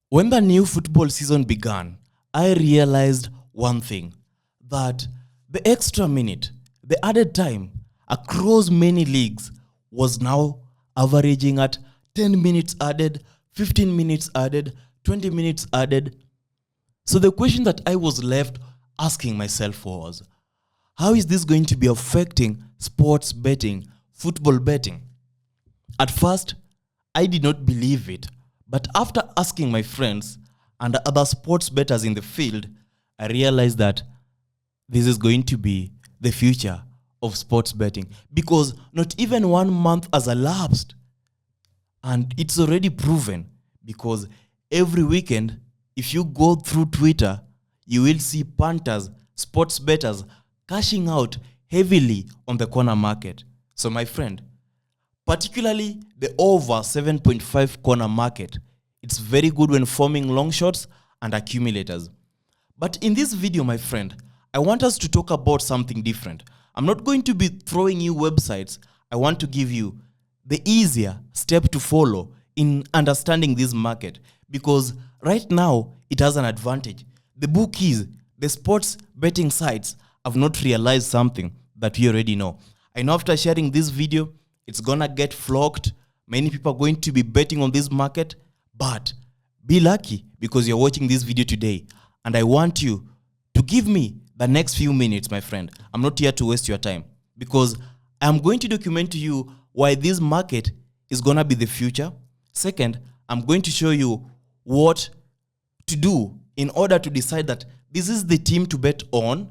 When the new football season began, I realized one thing, that the extra minute, the added time across many leagues was now averaging at 10 minutes added, 15 minutes added, 20 minutes added. So the question that I was left asking myself was, how is this going to be affecting sports betting, football betting? At first, I did not believe it, but after asking my friends and other sports bettors in the field, I realized that this is going to be the future of sports betting, because not even 1 month has elapsed and it's already proven, because every weekend, if you go through Twitter, you will see punters, sports bettors cashing out heavily on the corner market. So my friend, particularly the over 7.5 corner market, it's very good when forming long shots and accumulators. But in this video, my friend, I want us to talk about something different. I'm not going to be throwing you websites. I want to give you the easier step to follow in understanding this market, because right now it has an advantage. The bookies, the sports betting sites have not realized something that we already know. I know after sharing this video, it's gonna get flocked. Many people are going to be betting on this market, but be lucky because you're watching this video today. And I want you to give me the next few minutes, my friend. I'm not here to waste your time, because I'm going to document to you why this market is gonna be the future. Second, I'm going to show you what to do in order to decide that this is the team to bet on,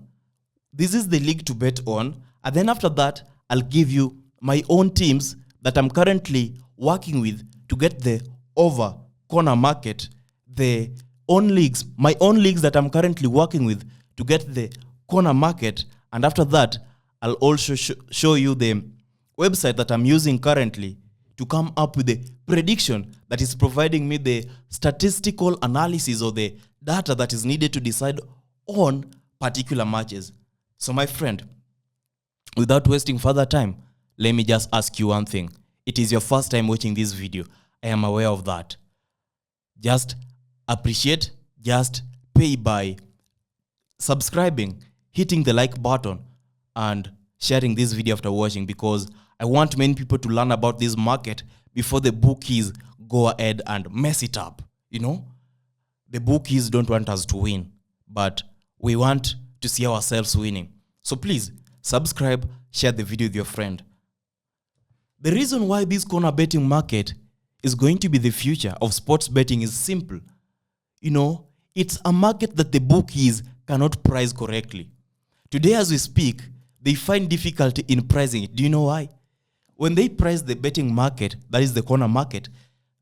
this is the league to bet on, and then after that, I'll give you my own teams that I'm currently working with to get the over corner market, my own leagues that I'm currently working with to get the corner market, and after that, I'll also show you the website that I'm using currently to come up with the prediction that is providing me the statistical analysis or the data that is needed to decide on particular matches. So my friend, without wasting further time, let me just ask you one thing. It is your first time watching this video. I am aware of that. Just appreciate, just pay by subscribing, hitting the like button, and sharing this video after watching, because I want many people to learn about this market before the bookies go ahead and mess it up. You know, the bookies don't want us to win, but we want to see ourselves winning. So please subscribe, share the video with your friend. The reason why this corner betting market is going to be the future of sports betting is simple. You know, it's a market that the bookies cannot price correctly. Today as we speak, they find difficulty in pricing it. Do you know why? When they price the betting market, that is the corner market,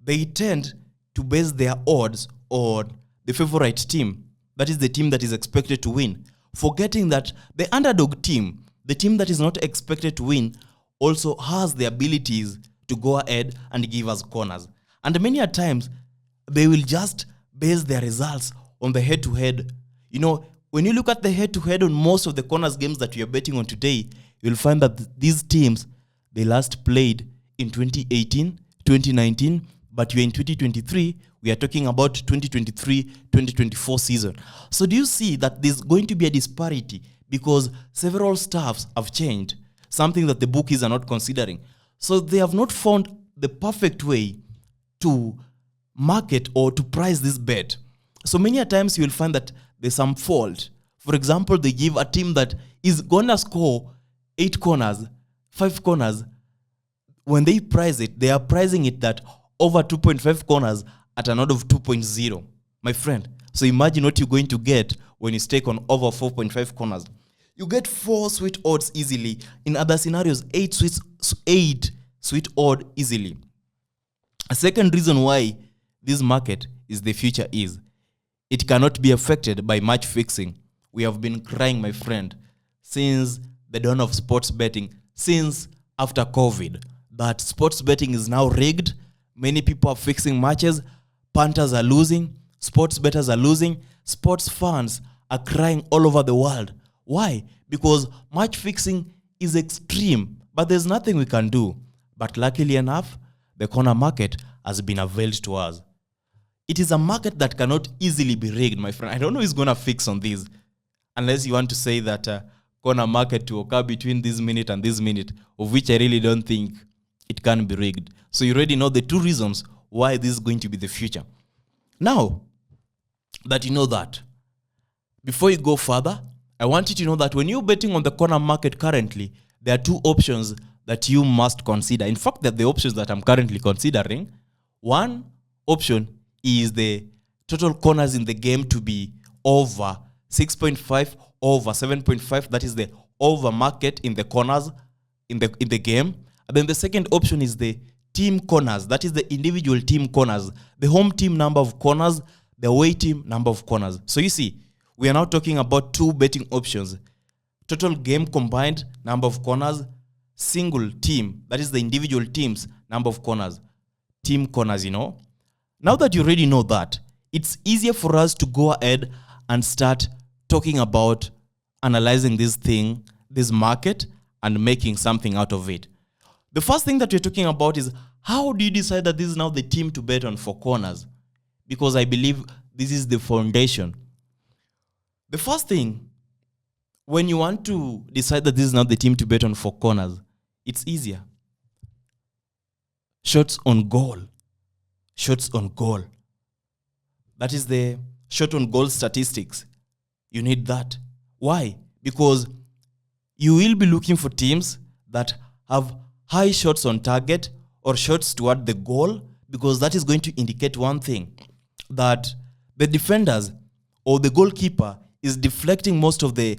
they tend to base their odds on the favorite team, that is the team that is expected to win, forgetting that the underdog team, the team that is not expected to win, also has the abilities to go ahead and give us corners. And many a times, they will just base their results on the head-to-head. You know, when you look at the head-to-head on most of the corners games that we are betting on today, you'll find that these teams, they last played in 2018, 2019, but we're in 2023, we are talking about 2023-2024 season. So do you see that there's going to be a disparity because several staffs have changed, something that the bookies are not considering. So they have not found the perfect way to market or to price this bet. So many a times you will find that there's some fault. For example, they give a team that is gonna score 8 corners, 5 corners. When they price it, they are pricing it that over 2.5 corners at an odd of 2.0. My friend, so imagine what you're going to get when you stake on over 4.5 corners. You get 4 sweet odds easily. In other scenarios, 8 sweet odd easily. A second reason why this market is the future is it cannot be affected by match fixing. We have been crying, my friend, since the dawn of sports betting, since after COVID, that sports betting is now rigged. Many people are fixing matches. Punters are losing. Sports bettors are losing. Sports fans are crying all over the world. Why? Because match fixing is extreme, but there's nothing we can do. But luckily enough, the corner market has been availed to us. it is a market that cannot easily be rigged, my friend. I don't know who's going to fix on this, unless you want to say that corner market to occur between this minute and this minute, of which I really don't think it can be rigged. So you already know the two reasons why this is going to be the future. Now that you know that, before you go further, I want you to know that when you're betting on the corner market currently, there are two options that you must consider. In fact, they're the options that I'm currently considering. One option is the total corners in the game to be over 6.5, over 7.5. That is the over market in the corners in the game. And then the second option is the team corners. That is the individual team corners. The home team number of corners, the away team number of corners. So you see, we are now talking about two betting options. Total game combined number of corners, single team, that is the individual teams number of corners. Team corners, Now that you already know that, it's easier for us to go ahead and start talking about analyzing this market, and making something out of it. The first thing that we're talking about is, how do you decide that this is now the team to bet on for corners? Because I believe this is the foundation. The first thing, when you want to decide that this is now the team to bet on for corners, it's easier. Shots on goal. Shots on goal. That is the shot on goal statistics. You need that. Why? Because you will be looking for teams that have high shots on target or shots toward the goal, because that is going to indicate one thing, that the defenders or the goalkeeper is deflecting most of the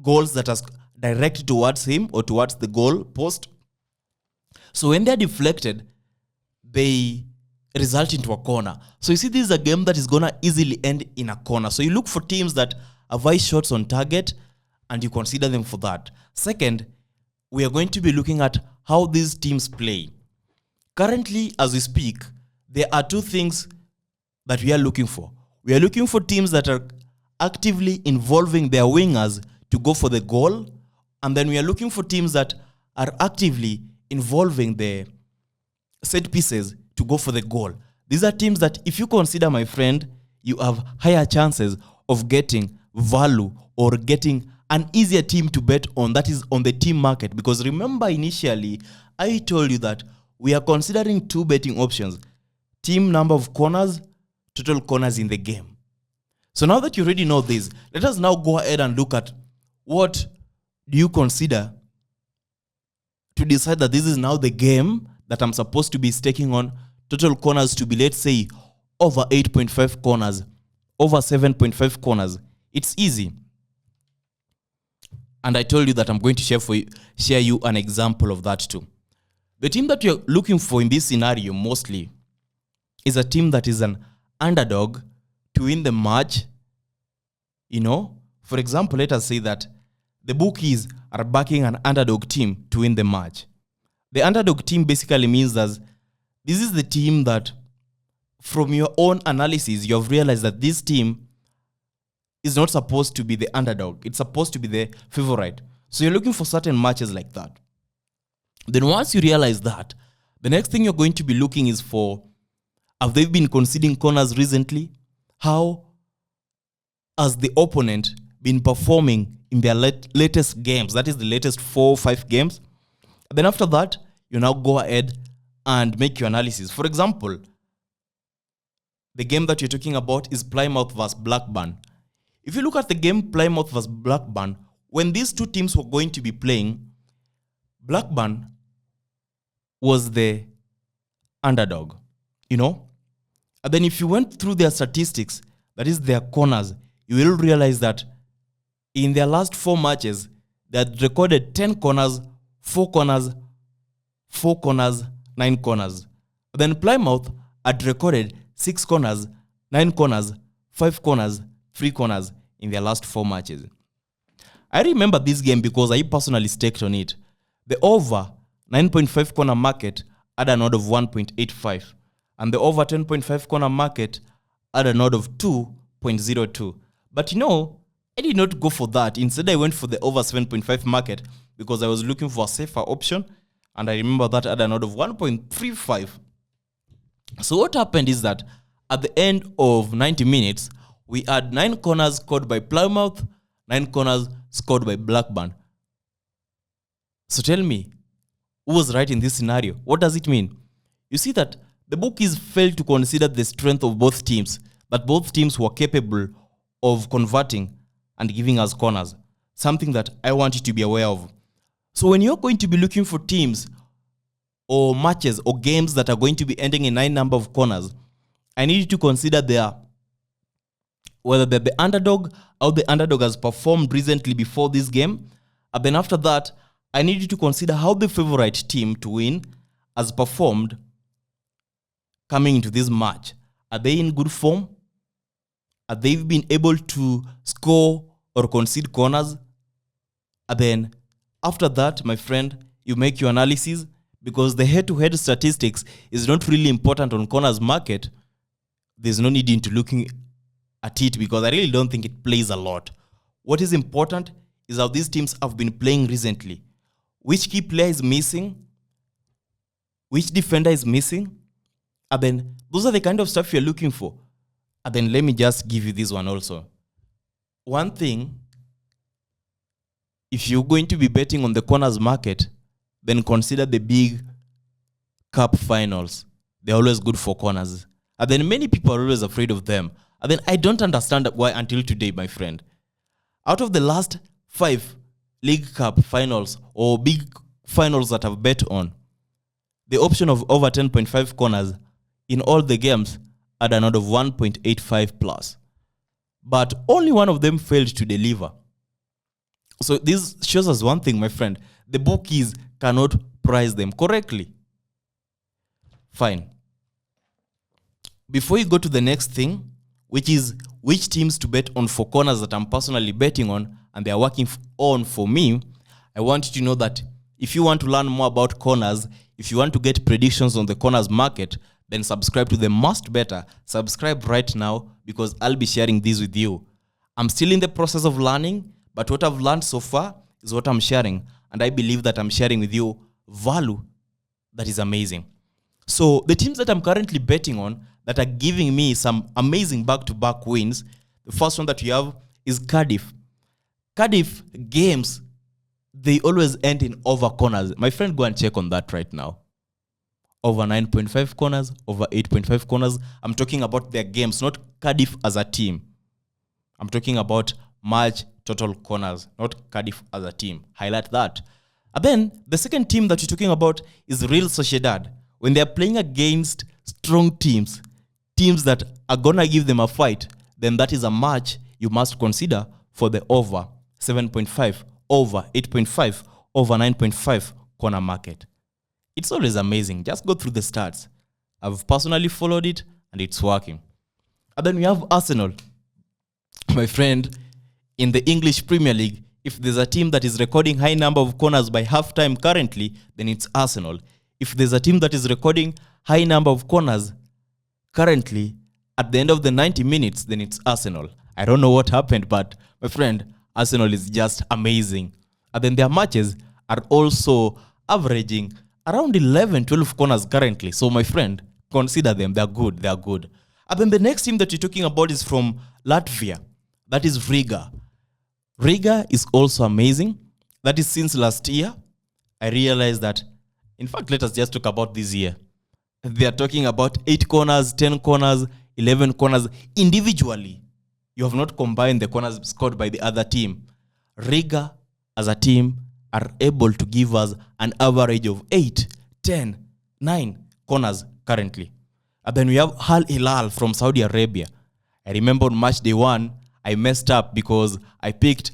goals that are directed towards him or towards the goal post. So when they're deflected, they result into a corner. So you see, this is a game that is going to easily end in a corner. So you look for teams that have high shots on target and you consider them for that. Second, we are going to be looking at how these teams play. Currently, as we speak, there are two things that we are looking for. We are looking for teams that are actively involving their wingers to go for the goal. And then we are looking for teams that are actively involving the set pieces to go for the goal. These are teams that, if you consider, my friend, you have higher chances of getting value or getting an easier team to bet on, that is on the team market. Because remember, initially, I told you that we are considering two betting options: team number of corners, total corners in the game. So now that you already know this, let us now go ahead and look at what do you consider to decide that this is now the game that I'm supposed to be staking on total corners to be, let's say, over 8.5 corners, over 7.5 corners. It's easy. And I told you that I'm going to share you an example of that too. The team that you're looking for in this scenario mostly is a team that is an underdog to win the match. For example, let us say that the bookies are backing an underdog team to win the match. The underdog team basically means that this is the team that, from your own analysis, you have realized that this team is not supposed to be the underdog. It's supposed to be the favorite. So you're looking for certain matches like that. Then once you realize that, the next thing you're going to be looking is for, have they been conceding corners recently? How has the opponent been performing in their latest games? That is the latest 4 or 5 games. And then after that, you now go ahead and make your analysis. For example, the game that you're talking about is Plymouth vs. Blackburn. If you look at the game Plymouth vs. Blackburn, when these two teams were going to be playing, Blackburn was the underdog, And then if you went through their statistics, that is their corners, you will realize that in their last 4 matches, they had recorded 10 corners, 4 corners, 4 corners, 9 corners. Then Plymouth had recorded 6 corners, 9 corners, 5 corners, 3 corners in their last 4 matches. I remember this game because I personally staked on it. The over 9.5 corner market had an odd of 1.85, and the over 10.5 corner market had an odd of 2.02. But I did not go for that. Instead, I went for the over 7.5 market because I was looking for a safer option, and I remember that had an odd of 1.35. So what happened is that At the end of 90 minutes, we had 9 corners scored by Plymouth, 9 corners scored by Blackburn. So tell me, who was right in this scenario? What does it mean? You see that the bookies failed to consider the strength of both teams, that both teams were capable of converting and giving us corners, something that I want you to be aware of. So when you're going to be looking for teams or matches or games that are going to be ending in 9 number of corners, I need you to consider whether they're the underdog, how the underdog has performed recently before this game. And then after that, I need you to consider how the favorite team to win has performed coming into this match. Are they in good form? Are they been able to score or concede corners? And then after that, my friend, you make your analysis, because the head-to-head statistics is not really important on corners market. There's no need into looking at it, because I really don't think it plays a lot. What is important is how these teams have been playing recently. Which key player is missing? Which defender is missing? And then those are the kind of stuff you're looking for. And then let me just give you this one also. One thing, if you're going to be betting on the corners market, then consider the big cup finals. They're always good for corners. And then many people are always afraid of them. And then I don't understand why until today, my friend. Out of the last 5 League Cup finals or big finals that I've bet on, the option of over 10.5 corners in all the games had an odd of 1.85 plus. But only one of them failed to deliver. So this shows us one thing, my friend. The bookies cannot price them correctly. Fine. Before you go to the next thing, which is which teams to bet on for corners that I'm personally betting on and they are working on for me, I want you to know that if you want to learn more about corners, if you want to get predictions on the corners market, then subscribe to the Must Better. Subscribe right now, because I'll be sharing this with you. I'm still in the process of learning, but what I've learned so far is what I'm sharing. And I believe that I'm sharing with you value that is amazing. So the teams that I'm currently betting on that are giving me some amazing back-to-back wins, the first one that we have is Cardiff. Cardiff games, they always end in over corners. My friend, go and check on that right now. Over 9.5 corners, over 8.5 corners. I'm talking about their games, not Cardiff as a team. I'm talking about match total corners, not Cardiff as a team. Highlight that. And then the second team that you're talking about is Real Sociedad. When they're playing against strong teams, teams that are going to give them a fight, then that is a match you must consider for the over 7.5, over 8.5, over 9.5 corner market. It's always amazing. Just go through the stats. I've personally followed it and it's working. And then we have Arsenal. My friend, in the English Premier League, if there's a team that is recording high number of corners by halftime currently, then it's Arsenal. If there's a team that is recording high number of corners currently at the end of the 90 minutes, then it's Arsenal. I don't know what happened, but my friend, Arsenal is just amazing. And then their matches are also averaging around 11, 12 corners currently. So my friend, consider them. They're good. They're good. And then the next team that you're talking about is from Latvia. That is Riga. Riga is also amazing. That is since last year. I realized that, in fact, let us just talk about this year. They are talking about 8 corners, 10 corners, 11 corners individually. You have not combined the corners scored by the other team. Riga, as a team, are able to give us an average of 8, 10, 9 corners currently. And then we have Al Hilal from Saudi Arabia. I remember on match day 1, I messed up because I picked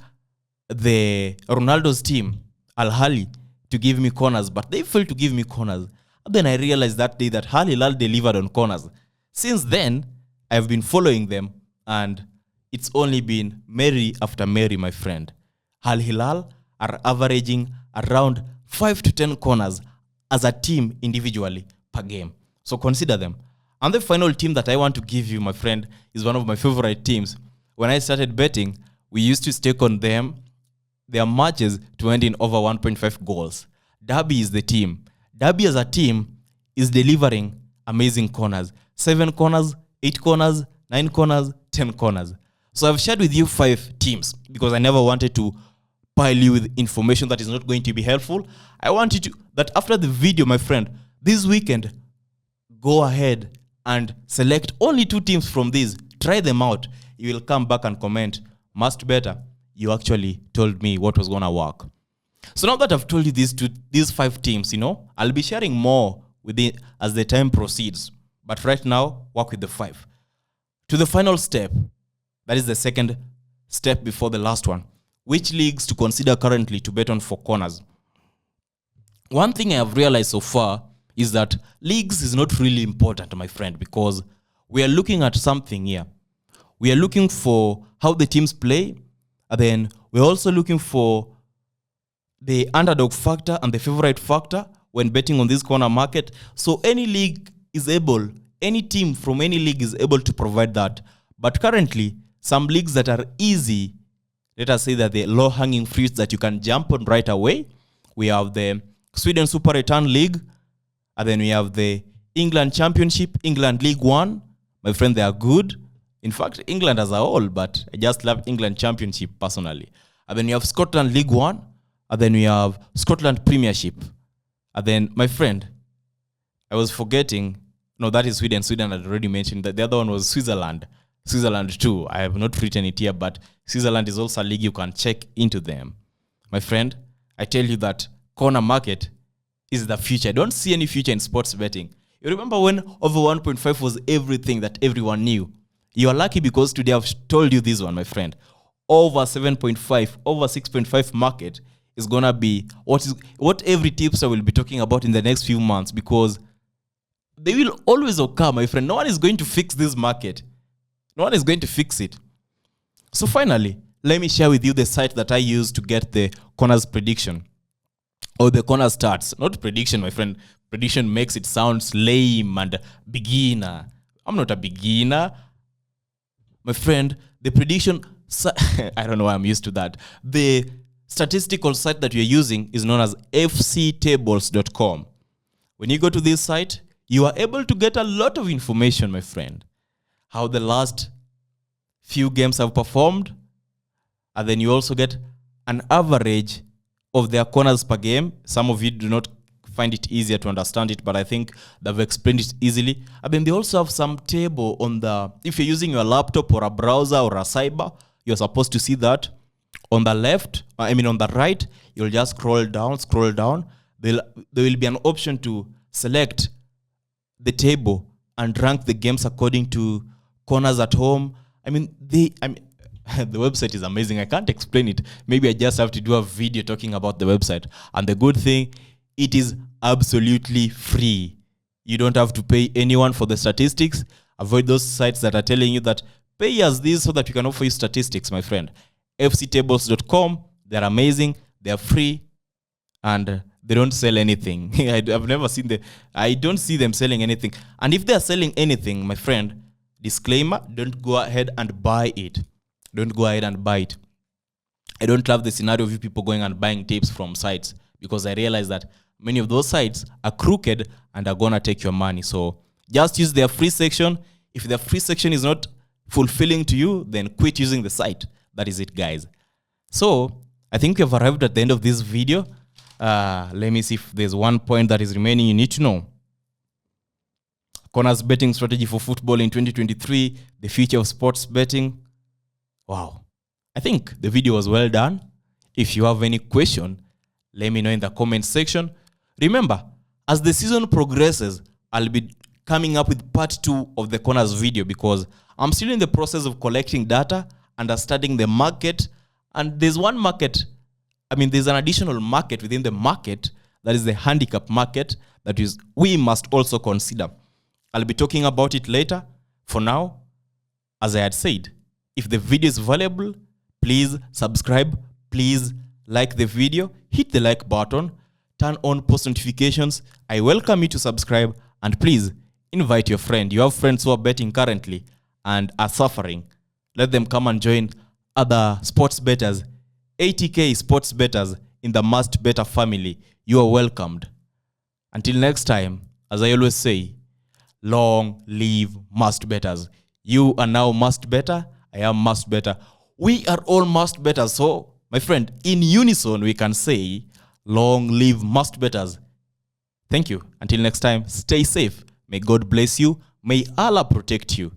the Ronaldo's team, Al Ahly, to give me corners, but they failed to give me corners. And then I realized that day that Al Hilal delivered on corners. Since then, I've been following them, and it's only been Mary after Mary, my friend. Al Hilal are averaging around 5 to 10 corners as a team individually per game. So consider them. And the final team that I want to give you, my friend, is one of my favorite teams. When I started betting, we used to stake on them, their matches to end in over 1.5 goals. Derby is the team. Derby as a team is delivering amazing corners. 7 corners, 8 corners, 9 corners, 10 corners. So I've shared with you 5 teams because I never wanted to pile you with information that is not going to be helpful. I want you to, that after the video, my friend, this weekend, go ahead and select only 2 teams from these. Try them out. You will come back and comment, Must Better, you actually told me what was going to work. So now that I've told you these 5 teams, I'll be sharing more with it as the time proceeds. But right now, work with the 5. To the final step, that is the second step before the last one. Which leagues to consider currently to bet on for corners? One thing I have realized so far is that leagues is not really important, my friend, because we are looking at something here. We are looking for how the teams play, and then we're also looking for the underdog factor and the favorite factor when betting on this corner market. So any team from any league is able to provide that. But currently, some leagues that are easy, let us say that the low-hanging fruits that you can jump on right away. We have the Sweden Super Return League, and then we have the England Championship, England League One. My friend, they are good. In fact, England as a whole, but I just love England Championship personally. And then we have Scotland League One, and then we have Scotland Premiership. And then, my friend, I was forgetting, no, that is Sweden. Sweden had already mentioned that. The other one was Switzerland. Switzerland too. I have not written it here, but Switzerland is also a league you can check into them. My friend, I tell you that corner market is the future. I don't see any future in sports betting. You remember when over 1.5 was everything that everyone knew? You are lucky because today I've told you this one, my friend. Over 7.5, over 6.5 market is going to be what every tipster will be talking about in the next few months, because they will always occur, my friend. No one is going to fix this market. No one is going to fix it. So finally, let me share with you the site that I use to get the corners prediction. Or the corner starts. Not prediction, my friend. Prediction makes it sound lame and beginner. I'm not a beginner. My friend, the prediction, I don't know why I'm used to that. The statistical site that we're using is known as fctables.com. When you go to this site, you are able to get a lot of information, my friend. How the last few games have performed. And then you also get an average of their corners per game. Some of you do not find it easier to understand it, but I think they've explained it easily. And then they also have some table on if you're using your laptop or a browser or a cyber, you're supposed to see that. On the left, on the right, you'll just scroll down. There will be an option to select the table and rank the games according to corners at home. The website is amazing. I can't explain it. Maybe I just have to do a video talking about the website. And the good thing, it is absolutely free. You don't have to pay anyone for the statistics. Avoid those sites that are telling you that pay us this so that we can offer you statistics, my friend. fctables.com, they're amazing, they're free, and they don't sell anything. I've never seen I don't see them selling anything. And if they're selling anything, my friend, disclaimer, don't go ahead and buy it. Don't go ahead and buy it. I don't love the scenario of you people going and buying tapes from sites, because I realize that many of those sites are crooked and are going to take your money. So just use their free section. If their free section is not fulfilling to you, then quit using the site. That is it, guys. So I think we have arrived at the end of this video. Let me see if there's one point that is remaining you need to know. Corners betting strategy for football in 2023, the future of sports betting. Wow. I think the video was well done. If you have any question, let me know in the comment section. Remember, as the season progresses, I'll be coming up with part 2 of the corners video, because I'm still in the process of collecting data, understanding the market. And there's one market, there's an additional market within the market, that is the handicap market, that is we must also consider. I'll be talking about it later. For now, as I had said, if the video is valuable, please subscribe, please like the video, hit the like button, turn on post notifications. I welcome you to subscribe, and please invite your friend. You have friends who are betting currently and are suffering. Let them come and join other sports bettors, 80K sports bettors in the Must Better family. You are welcomed. Until next time, as I always say, Long live must bettors. You are now must better. I am must better. We are all must bettors. So, my friend, in unison, we can say, long live must bettors. Thank you. Until next time, stay safe. May God bless you. May Allah protect you.